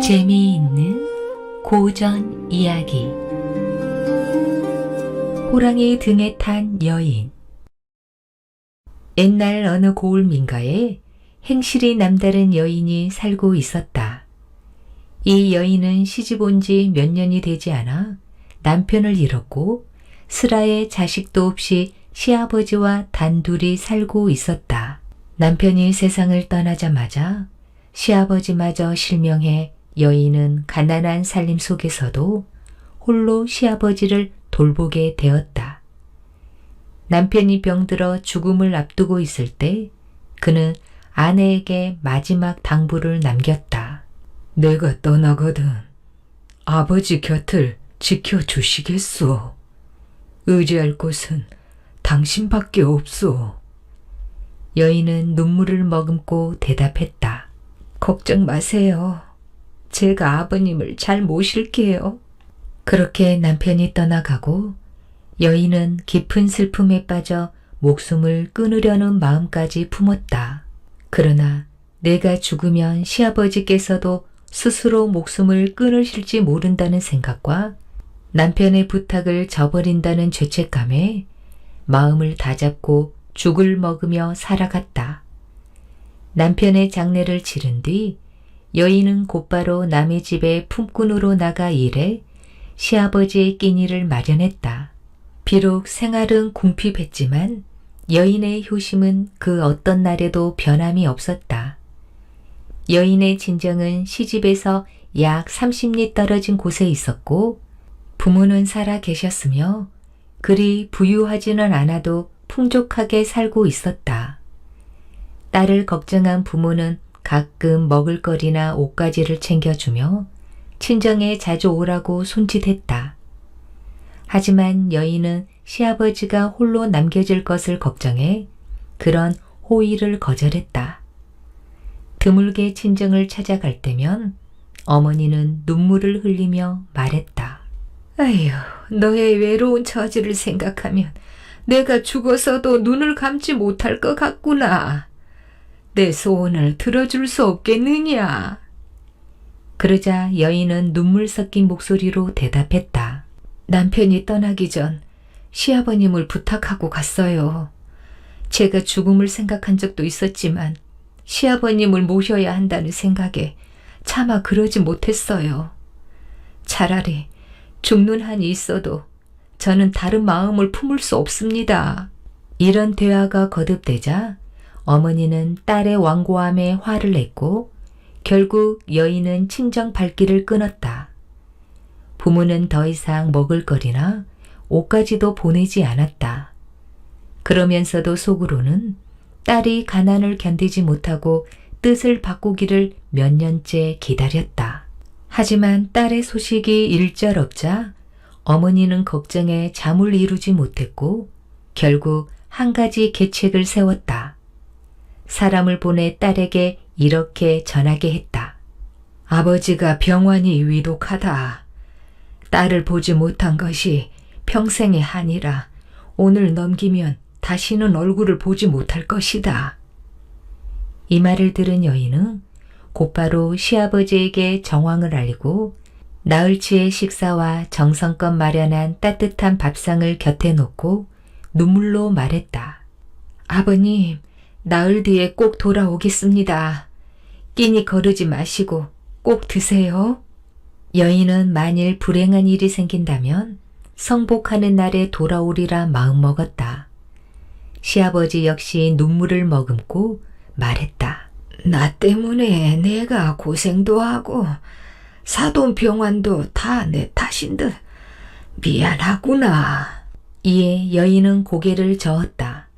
재미있는 고전 이야기. 호랑이 등에 탄 여인. 옛날 어느 고을 민가에 행실이 남다른 여인이 살고 있었다. 이 여인은 시집 온 지 몇 년이 되지 않아 남편을 잃었고 슬하에 자식도 없이 시아버지와 단둘이 살고 있었다. 남편이 세상을 떠나자마자 시아버지마저 실명해 여인은 가난한 살림 속에서도 홀로 시아버지를 돌보게 되었다. 남편이 병들어 죽음을 앞두고 있을 때 그는 아내에게 마지막 당부를 남겼다. 내가 떠나거든 아버지 곁을 지켜주시겠소. 의지할 곳은 당신밖에 없소. 여인은 눈물을 머금고 대답했다. 걱정 마세요. 제가 아버님을 잘 모실게요. 그렇게 남편이 떠나가고 여인은 깊은 슬픔에 빠져 목숨을 끊으려는 마음까지 품었다. 그러나 내가 죽으면 시아버지께서도 스스로 목숨을 끊으실지 모른다는 생각과 남편의 부탁을 저버린다는 죄책감에 마음을 다잡고 죽을 먹으며 살아갔다. 남편의 장례를 치른 뒤 여인은 곧바로 남의 집에 품꾼으로 나가 일해 시아버지의 끼니를 마련했다. 비록 생활은 궁핍했지만 여인의 효심은 그 어떤 날에도 변함이 없었다. 여인의 친정은 시집에서 약 30리 떨어진 곳에 있었고 부모는 살아 계셨으며 그리 부유하지는 않아도 풍족하게 살고 있었다. 딸을 걱정한 부모는 가끔 먹을거리나 옷가지를 챙겨주며 친정에 자주 오라고 손짓했다. 하지만 여인은 시아버지가 홀로 남겨질 것을 걱정해 그런 호의를 거절했다. 드물게 친정을 찾아갈 때면 어머니는 눈물을 흘리며 말했다. 아휴, 너의 외로운 처지를 생각하면 내가 죽어서도 눈을 감지 못할 것 같구나. 내 소원을 들어줄 수 없겠느냐? 그러자 여인은 눈물 섞인 목소리로 대답했다. 남편이 떠나기 전 시아버님을 부탁하고 갔어요. 제가 죽음을 생각한 적도 있었지만 시아버님을 모셔야 한다는 생각에 차마 그러지 못했어요. 차라리 죽는 한이 있어도 저는 다른 마음을 품을 수 없습니다. 이런 대화가 거듭되자 어머니는 딸의 완고함에 화를 냈고 결국 여인은 친정 발길을 끊었다. 부모는 더 이상 먹을거리나 옷가지도 보내지 않았다. 그러면서도 속으로는 딸이 가난을 견디지 못하고 뜻을 바꾸기를 몇 년째 기다렸다. 하지만 딸의 소식이 일절없자 어머니는 걱정에 잠을 이루지 못했고 결국 한 가지 계책을 세웠다. 사람을 보내 딸에게 이렇게 전하게 했다. 아버지가 병환이 위독하다. 딸을 보지 못한 것이 평생의 한이라 오늘 넘기면 다시는 얼굴을 보지 못할 것이다. 이 말을 들은 여인은 곧바로 시아버지에게 정황을 알리고 나흘치의 식사와 정성껏 마련한 따뜻한 밥상을 곁에 놓고 눈물로 말했다. 아버님, 나흘 뒤에 꼭 돌아오겠습니다. 끼니 거르지 마시고 꼭 드세요. 여인은 만일 불행한 일이 생긴다면 성복하는 날에 돌아오리라 마음먹었다. 시아버지 역시 눈물을 머금고 말했다. 나 때문에 내가 고생도 하고 사돈 병환도 다 내 탓인 듯 미안하구나. 이에 여인은 고개를 저었다.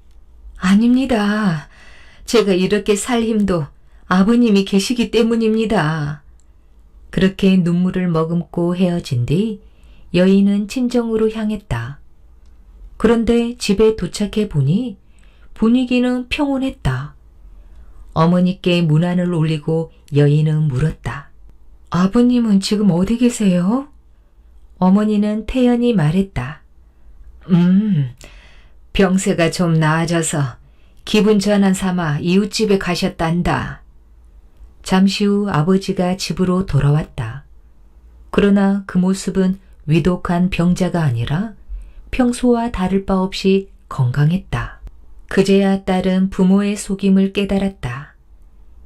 아닙니다. 제가 이렇게 살 힘도 아버님이 계시기 때문입니다. 그렇게 눈물을 머금고 헤어진 뒤 여인은 친정으로 향했다. 그런데 집에 도착해 보니 분위기는 평온했다. 어머니께 문안을 올리고 여인은 물었다. 아버님은 지금 어디 계세요? 어머니는 태연히 말했다. 병세가 좀 나아져서 기분 전환 삼아 이웃집에 가셨단다. 잠시 후 아버지가 집으로 돌아왔다. 그러나 그 모습은 위독한 병자가 아니라 평소와 다를 바 없이 건강했다. 그제야 딸은 부모의 속임을 깨달았다.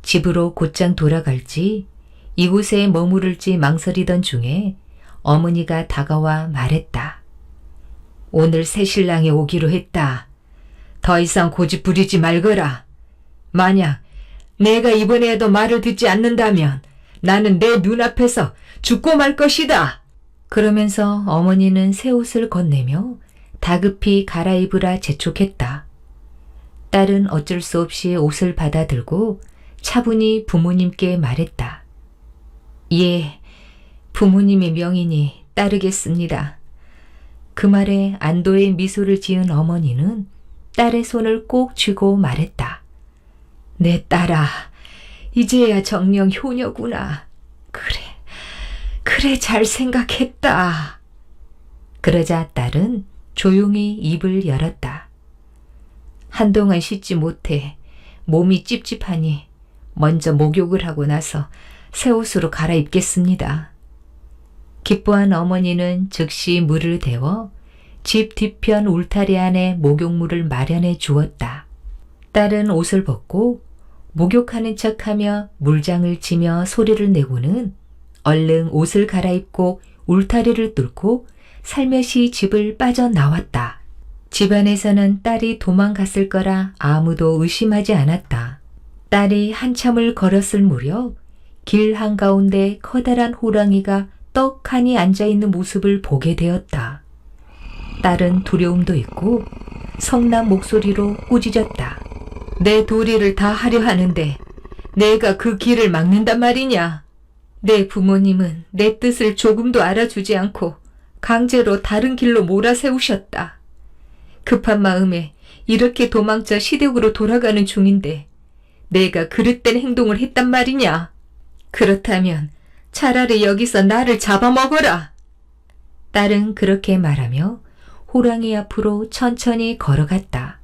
집으로 곧장 돌아갈지 이곳에 머무를지 망설이던 중에 어머니가 다가와 말했다. 오늘 새신랑이 오기로 했다. 더 이상 고집 부리지 말거라. 만약 내가 이번에도 말을 듣지 않는다면 나는 내 눈앞에서 죽고 말 것이다. 그러면서 어머니는 새 옷을 건네며 다급히 갈아입으라 재촉했다. 딸은 어쩔 수 없이 옷을 받아들고 차분히 부모님께 말했다. 예, 부모님의 명이니 따르겠습니다. 그 말에 안도의 미소를 지은 어머니는 딸의 손을 꼭 쥐고 말했다. 내 딸아, 이제야 정녕 효녀구나. 그래 잘 생각했다. 그러자 딸은 조용히 입을 열었다. 한동안 씻지 못해 몸이 찝찝하니 먼저 목욕을 하고 나서 새 옷으로 갈아입겠습니다. 기뻐한 어머니는 즉시 물을 데워 집 뒤편 울타리 안에 목욕물을 마련해 주었다. 딸은 옷을 벗고 목욕하는 척하며 물장을 치며 소리를 내고는 얼른 옷을 갈아입고 울타리를 뚫고 살며시 집을 빠져나왔다. 집안에서는 딸이 도망갔을 거라 아무도 의심하지 않았다. 딸이 한참을 걸었을 무렵 길 한가운데 커다란 호랑이가 떡하니 앉아있는 모습을 보게 되었다. 딸은 두려움도 있고 성난 목소리로 꾸짖었다. 내 도리를 다 하려 하는데 내가 그 길을 막는단 말이냐. 내 부모님은 내 뜻을 조금도 알아주지 않고 강제로 다른 길로 몰아세우셨다. 급한 마음에 이렇게 도망쳐 시댁으로 돌아가는 중인데 내가 그릇된 행동을 했단 말이냐. 그렇다면 차라리 여기서 나를 잡아먹어라. 딸은 그렇게 말하며 호랑이 앞으로 천천히 걸어갔다.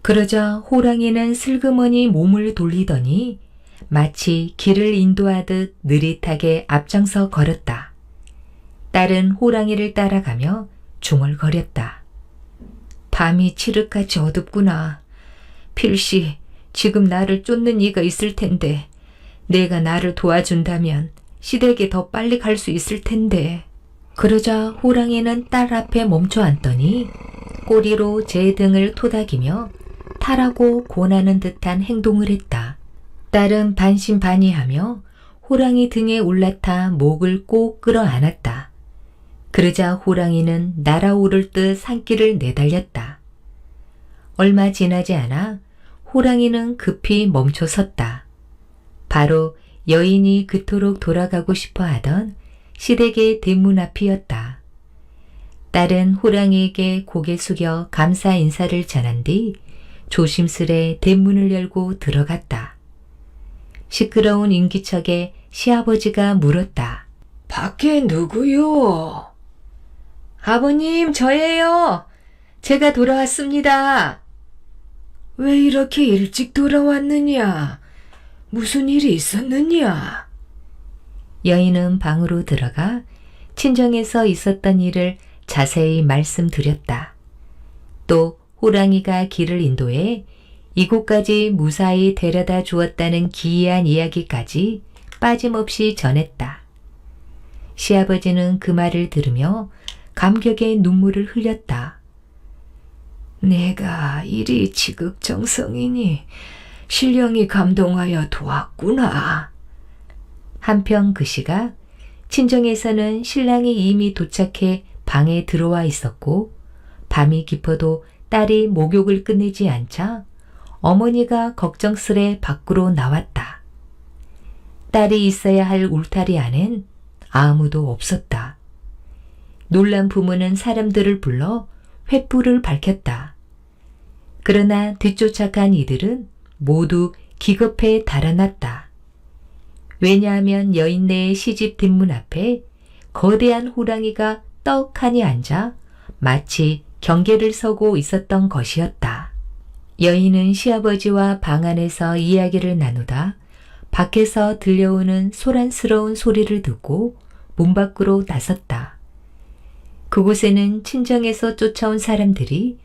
그러자 호랑이는 슬그머니 몸을 돌리더니 마치 길을 인도하듯 느릿하게 앞장서 걸었다. 딸은 호랑이를 따라가며 중얼거렸다. 밤이 칠흑같이 어둡구나. 필시 지금 나를 쫓는 이가 있을 텐데 내가 나를 도와준다면 시댁에 더 빨리 갈 수 있을 텐데. 그러자 호랑이는 딸 앞에 멈춰 앉더니 꼬리로 제 등을 토닥이며 타라고 권하는 듯한 행동을 했다. 딸은 반신반의하며 호랑이 등에 올라타 목을 꼭 끌어안았다. 그러자 호랑이는 날아오를 듯 산길을 내달렸다. 얼마 지나지 않아 호랑이는 급히 멈춰 섰다. 바로 여인이 그토록 돌아가고 싶어 하던 시댁의 대문 앞이었다. 딸은 호랑이에게 고개 숙여 감사 인사를 전한 뒤 조심스레 대문을 열고 들어갔다. 시끄러운 인기척에 시아버지가 물었다. 밖에 누구요? 아버님, 저예요. 제가 돌아왔습니다. 왜 이렇게 일찍 돌아왔느냐? 무슨 일이 있었느냐? 여인은 방으로 들어가 친정에서 있었던 일을 자세히 말씀드렸다. 또 호랑이가 길을 인도해 이곳까지 무사히 데려다 주었다는 기이한 이야기까지 빠짐없이 전했다. 시아버지는 그 말을 들으며 감격의 눈물을 흘렸다. 내가 이리 지극정성이니 신령이 감동하여 도왔구나. 한편 그 시각 친정에서는 신랑이 이미 도착해 방에 들어와 있었고 밤이 깊어도 딸이 목욕을 끝내지 않자 어머니가 걱정스레 밖으로 나왔다. 딸이 있어야 할 울타리 안엔 아무도 없었다. 놀란 부모는 사람들을 불러 횃불을 밝혔다. 그러나 뒤쫓아간 이들은 모두 기겁해 달아났다. 왜냐하면 여인네의 시집 뒷문 앞에 거대한 호랑이가 떡하니 앉아 마치 경계를 서고 있었던 것이었다. 여인은 시아버지와 방 안에서 이야기를 나누다 밖에서 들려오는 소란스러운 소리를 듣고 문 밖으로 나섰다. 그곳에는 친정에서 쫓아온 사람들이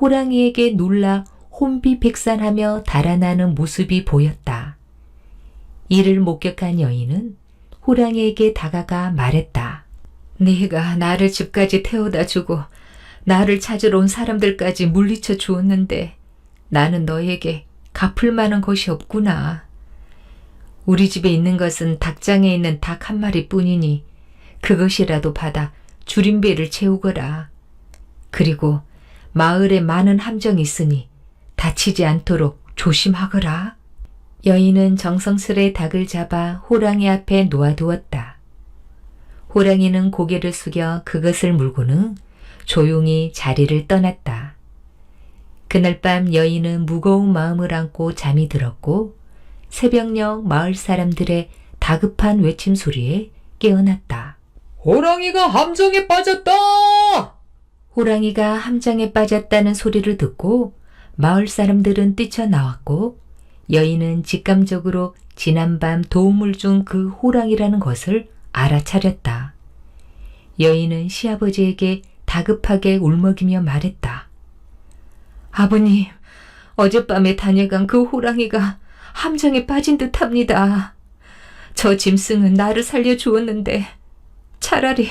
호랑이에게 놀라 혼비백산하며 달아나는 모습이 보였다. 이를 목격한 여인은 호랑이에게 다가가 말했다. 네가 나를 집까지 태워다 주고 나를 찾으러 온 사람들까지 물리쳐 주었는데 나는 너에게 갚을 만한 것이 없구나. 우리 집에 있는 것은 닭장에 있는 닭 한 마리 뿐이니 그것이라도 받아 줄임배를 채우거라. 그리고 마을에 많은 함정이 있으니 다치지 않도록 조심하거라. 여인은 정성스레 닭을 잡아 호랑이 앞에 놓아두었다. 호랑이는 고개를 숙여 그것을 물고는 조용히 자리를 떠났다. 그날 밤 여인은 무거운 마음을 안고 잠이 들었고 새벽녘 마을 사람들의 다급한 외침 소리에 깨어났다. 호랑이가 함정에 빠졌다! 호랑이가 함정에 빠졌다는 소리를 듣고 마을 사람들은 뛰쳐나왔고 여인은 직감적으로 지난밤 도움을 준 그 호랑이라는 것을 알아차렸다. 여인은 시아버지에게 다급하게 울먹이며 말했다. 아버님, 어젯밤에 다녀간 그 호랑이가 함정에 빠진 듯합니다. 저 짐승은 나를 살려주었는데 차라리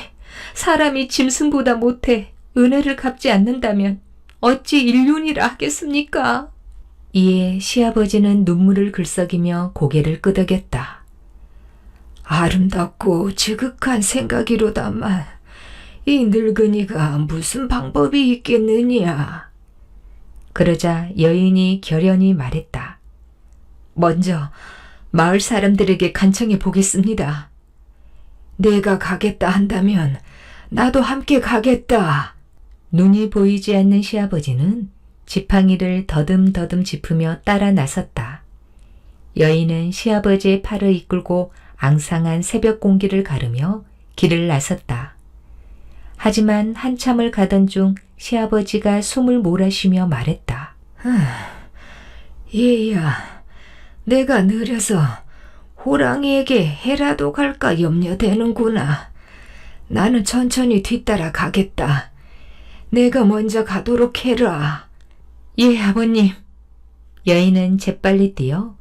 사람이 짐승보다 못해 은혜를 갚지 않는다면 어찌 인륜이라 하겠습니까? 이에 시아버지는 눈물을 글썩이며 고개를 끄덕였다. 아름답고 지극한 생각이로다만 이 늙은이가 무슨 방법이 있겠느냐. 그러자 여인이 결연히 말했다. 먼저 마을 사람들에게 간청해 보겠습니다. 내가 가겠다 한다면 나도 함께 가겠다. 눈이 보이지 않는 시아버지는 지팡이를 더듬더듬 짚으며 따라 나섰다. 여인은 시아버지의 팔을 이끌고 앙상한 새벽 공기를 가르며 길을 나섰다. 하지만 한참을 가던 중 시아버지가 숨을 몰아쉬며 말했다. 얘야, 내가 느려서 호랑이에게 해라도 갈까 염려되는구나. 나는 천천히 뒤따라 가겠다. 내가 먼저 가도록 해라. 예, 아버님. 여인은 재빨리 뛰어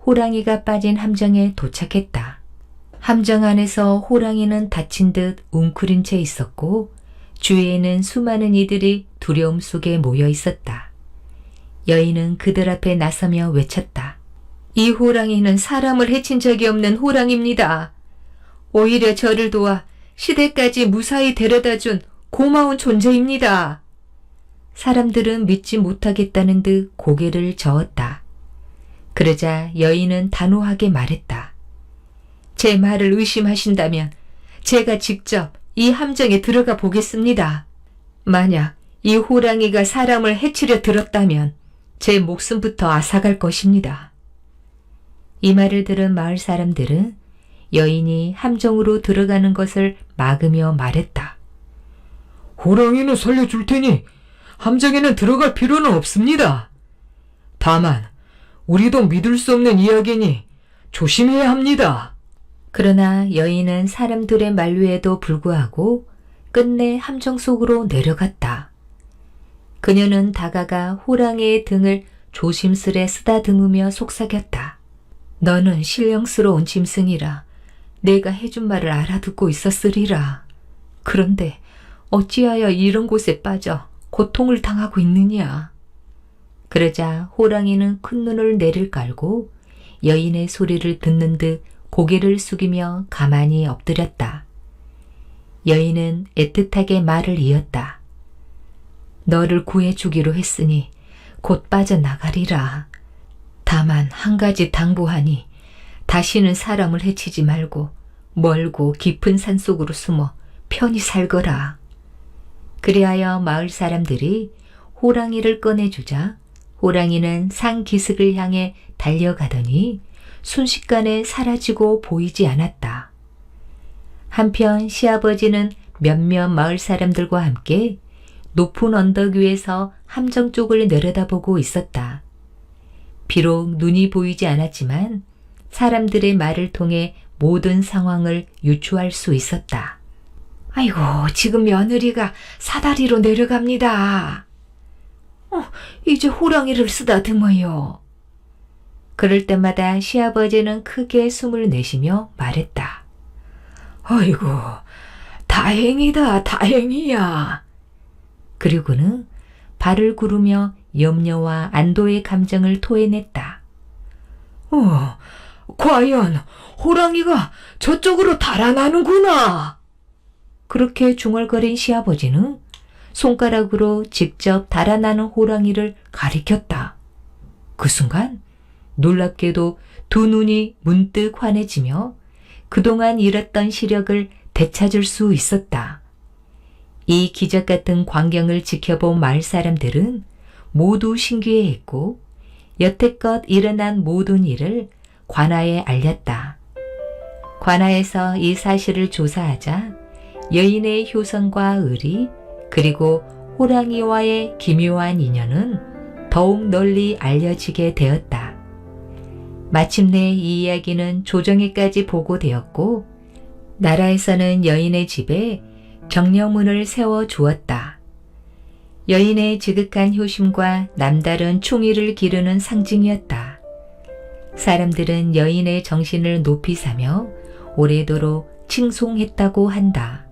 호랑이가 빠진 함정에 도착했다. 함정 안에서 호랑이는 다친 듯 웅크린 채 있었고 주위에는 수많은 이들이 두려움 속에 모여 있었다. 여인은 그들 앞에 나서며 외쳤다. 이 호랑이는 사람을 해친 적이 없는 호랑이입니다. 오히려 저를 도와 시댁까지 무사히 데려다준 고마운 존재입니다. 사람들은 믿지 못하겠다는 듯 고개를 저었다. 그러자 여인은 단호하게 말했다. 제 말을 의심하신다면 제가 직접 이 함정에 들어가 보겠습니다. 만약 이 호랑이가 사람을 해치려 들었다면 제 목숨부터 앗아갈 것입니다. 이 말을 들은 마을 사람들은 여인이 함정으로 들어가는 것을 막으며 말했다. 호랑이는 살려줄 테니 함정에는 들어갈 필요는 없습니다. 다만 우리도 믿을 수 없는 이야기니 조심해야 합니다. 그러나 여인은 사람들의 만류에도 불구하고 끝내 함정 속으로 내려갔다. 그녀는 다가가 호랑이의 등을 조심스레 쓰다듬으며 속삭였다. 너는 신령스러운 짐승이라 내가 해준 말을 알아듣고 있었으리라. 그런데 어찌하여 이런 곳에 빠져 고통을 당하고 있느냐. 그러자 호랑이는 큰 눈을 내릴 깔고 여인의 소리를 듣는 듯 고개를 숙이며 가만히 엎드렸다. 여인은 애틋하게 말을 이었다. 너를 구해주기로 했으니 곧 빠져나가리라. 다만 한 가지 당부하니 다시는 사람을 해치지 말고 멀고 깊은 산속으로 숨어 편히 살거라. 그리하여 마을 사람들이 호랑이를 꺼내주자 호랑이는 산 기슭을 향해 달려가더니 순식간에 사라지고 보이지 않았다. 한편 시아버지는 몇몇 마을 사람들과 함께 높은 언덕 위에서 함정 쪽을 내려다보고 있었다. 비록 눈이 보이지 않았지만 사람들의 말을 통해 모든 상황을 유추할 수 있었다. 아이고, 지금 며느리가 사다리로 내려갑니다. 이제 호랑이를 쓰다듬어요. 그럴 때마다 시아버지는 크게 숨을 내쉬며 말했다. 아이고, 다행이다, 다행이야. 그리고는 발을 구르며 염려와 안도의 감정을 토해냈다. 과연 호랑이가 저쪽으로 달아나는구나. 그렇게 중얼거린 시아버지는 손가락으로 직접 달아나는 호랑이를 가리켰다. 그 순간 놀랍게도 두 눈이 문득 환해지며 그동안 잃었던 시력을 되찾을 수 있었다. 이 기적 같은 광경을 지켜본 마을 사람들은 모두 신기해했고 여태껏 일어난 모든 일을 관아에 알렸다. 관아에서 이 사실을 조사하자 여인의 효성과 의리 그리고 호랑이와의 기묘한 인연은 더욱 널리 알려지게 되었다. 마침내 이 이야기는 조정에까지 보고되었고 나라에서는 여인의 집에 정령문을 세워 주었다. 여인의 지극한 효심과 남다른 충의를 기르는 상징이었다. 사람들은 여인의 정신을 높이 사며 오래도록 칭송했다고 한다.